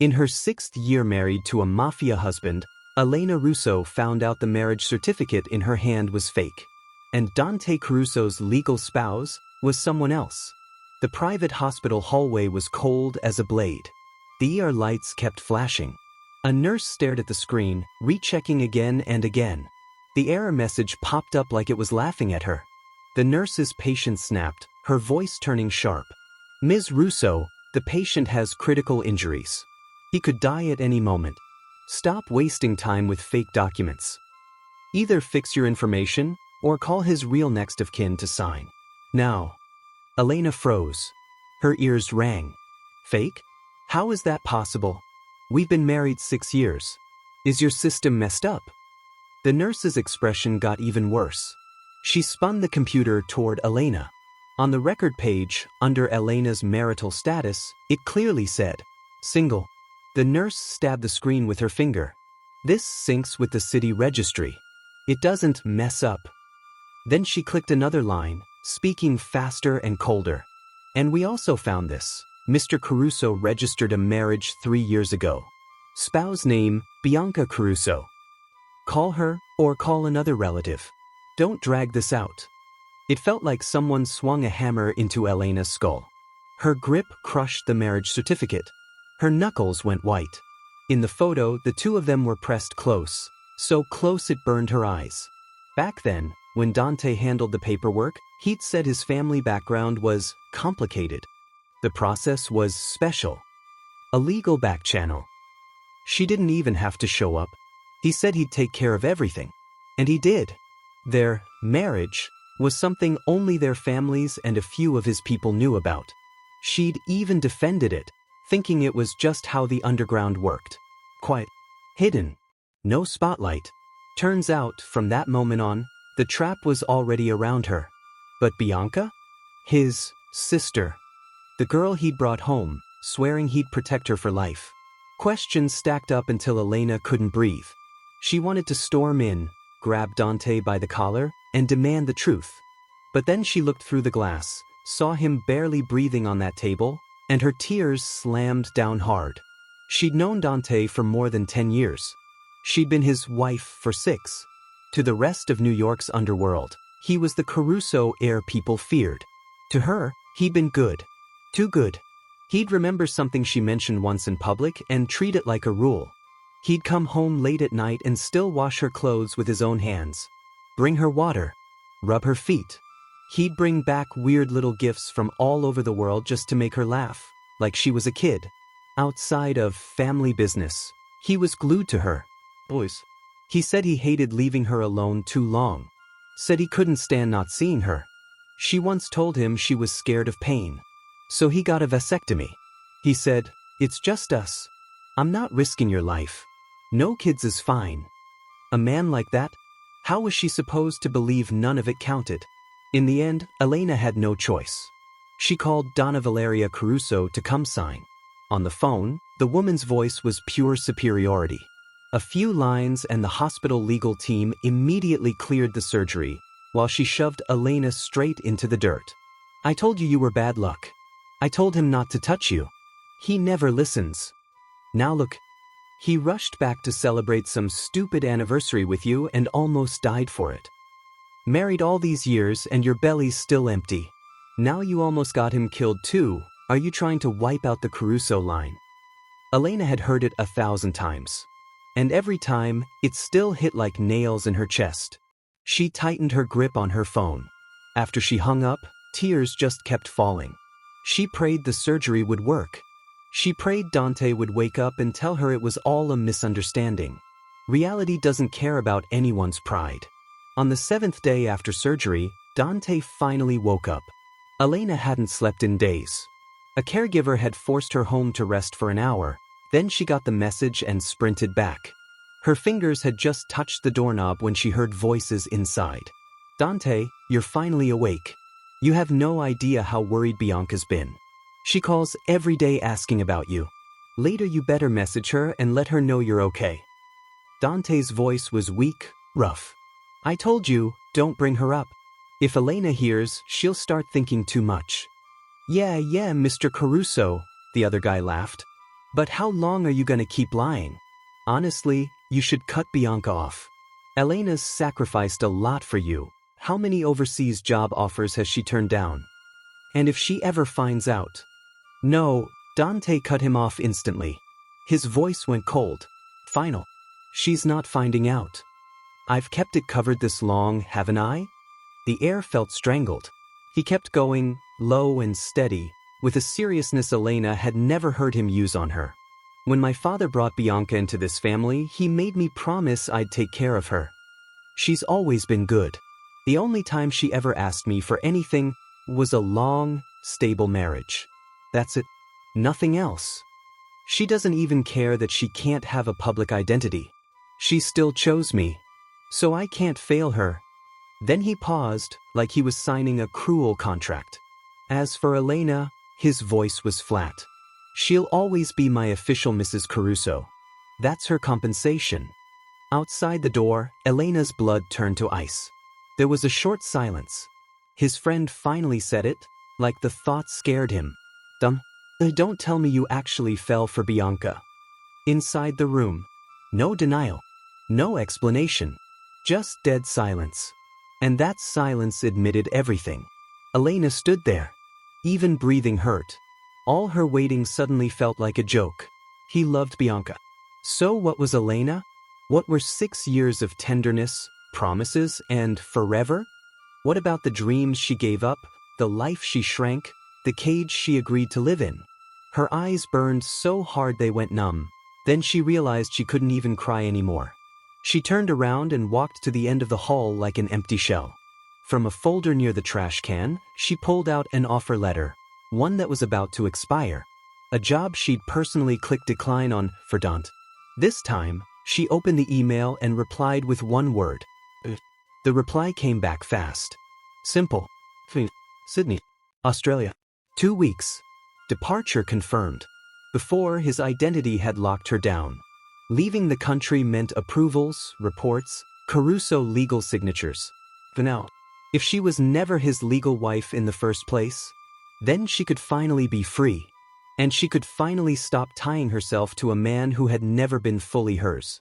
In her 6th year married to a mafia husband, Elena Russo found out the marriage certificate in her hand was fake. And Dante Caruso's legal spouse was someone else. The private hospital hallway was cold as a blade. The ER lights kept flashing. A nurse stared at the screen, rechecking again and again. The error message popped up like it was laughing at her. The nurse's patience snapped, her voice turning sharp. "Ms. Russo, the patient has critical injuries. He could die at any moment. Stop wasting time with fake documents. Either fix your information, or call his real next of kin to sign. Now." Elena froze. Her ears rang. "Fake? How is that possible? We've been married 6 years. Is your system messed up?" The nurse's expression got even worse. She spun the computer toward Elena. On the record page, under Elena's marital status, it clearly said, "Single." The nurse stabbed the screen with her finger. "This syncs with the city registry. It doesn't mess up." Then she clicked another line, speaking faster and colder. "And we also found this. Mr. Caruso registered a marriage 3 years ago. Spouse name, Bianca Caruso. Call her, or call another relative. Don't drag this out." It felt like someone swung a hammer into Elena's skull. Her grip crushed the marriage certificate. Her knuckles went white. In the photo, the two of them were pressed close, so close it burned her eyes. Back then, when Dante handled the paperwork, he'd said his family background was complicated. The process was special. A legal back channel. She didn't even have to show up. He said he'd take care of everything. And he did. Their marriage was something only their families and a few of his people knew about. She'd even defended it, thinking it was just how the underground worked. Quiet. Hidden. No spotlight. Turns out, from that moment on, the trap was already around her. But Bianca? His sister. The girl he'd brought home, swearing he'd protect her for life. Questions stacked up until Elena couldn't breathe. She wanted to storm in, grab Dante by the collar, and demand the truth. But then she looked through the glass, saw him barely breathing on that table, and her tears slammed down hard. She'd known Dante for more than 10 years. She'd been his wife for 6. To the rest of New York's underworld, he was the Caruso heir people feared. To her, he'd been good. Too good. He'd remember something she mentioned once in public and treat it like a rule. He'd come home late at night and still wash her clothes with his own hands. Bring her water. Rub her feet. He'd bring back weird little gifts from all over the world just to make her laugh, like she was a kid. Outside of family business, he was glued to her. Boys. He said he hated leaving her alone too long. Said he couldn't stand not seeing her. She once told him she was scared of pain. So he got a vasectomy. He said, "It's just us. I'm not risking your life. No kids is fine." A man like that? How was she supposed to believe none of it counted? In the end, Elena had no choice. She called Donna Valeria Caruso to come sign. On the phone, the woman's voice was pure superiority. A few lines and the hospital legal team immediately cleared the surgery, while she shoved Elena straight into the dirt. "I told you were bad luck. I told him not to touch you. He never listens. Now look. He rushed back to celebrate some stupid anniversary with you and almost died for it. Married all these years and your belly's still empty. Now you almost got him killed too. Are you trying to wipe out the Caruso line?" Elena had heard it 1,000 times. And every time, it still hit like nails in her chest. She tightened her grip on her phone. After she hung up, tears just kept falling. She prayed the surgery would work. She prayed Dante would wake up and tell her it was all a misunderstanding. Reality doesn't care about anyone's pride. On the 7th day after surgery, Dante finally woke up. Elena hadn't slept in days. A caregiver had forced her home to rest for an hour, then she got the message and sprinted back. Her fingers had just touched the doorknob when she heard voices inside. "Dante, you're finally awake. You have no idea how worried Bianca's been. She calls every day asking about you. Later you better message her and let her know you're okay." Dante's voice was weak, rough. "I told you, don't bring her up. If Elena hears, she'll start thinking too much." Yeah, Mr. Caruso," the other guy laughed. But how long are you gonna keep lying? Honestly, you should cut Bianca off. Elena's sacrificed a lot for you. How many overseas job offers has she turned down? And if she ever finds out? No, Dante cut him off instantly. His voice went cold. Final. She's not finding out. I've kept it covered this long, haven't I? The air felt strangled. He kept going, low and steady, with a seriousness Elena had never heard him use on her. When my father brought Bianca into this family, he made me promise I'd take care of her. She's always been good. The only time she ever asked me for anything was a long, stable marriage. That's it. Nothing else. She doesn't even care that she can't have a public identity. She still chose me. So I can't fail her. Then he paused, like he was signing a cruel contract. As for Elena, his voice was flat. She'll always be my official Mrs. Caruso. That's her compensation. Outside the door, Elena's blood turned to ice. There was a short silence. His friend finally said it, like the thought scared him. Don't tell me you actually fell for Bianca. Inside the room, no denial, no explanation, just dead silence. And that silence admitted everything. Elena stood there. Even breathing hurt. All her waiting suddenly felt like a joke. He loved Bianca. So what was Elena? What were 6 years of tenderness, promises, and forever? What about the dreams she gave up, the life she shrank, the cage she agreed to live in? Her eyes burned so hard they went numb. Then she realized she couldn't even cry anymore. She turned around and walked to the end of the hall like an empty shell. From a folder near the trash can, she pulled out an offer letter, one that was about to expire. A job she'd personally clicked decline on for Dante. This time, she opened the email and replied with one word. The reply came back fast. Simple. Sydney, Australia. 2 weeks. Departure confirmed. Before, his identity had locked her down. Leaving the country meant approvals, reports, Caruso legal signatures. For now, if she was never his legal wife in the first place, then she could finally be free. And she could finally stop tying herself to a man who had never been fully hers.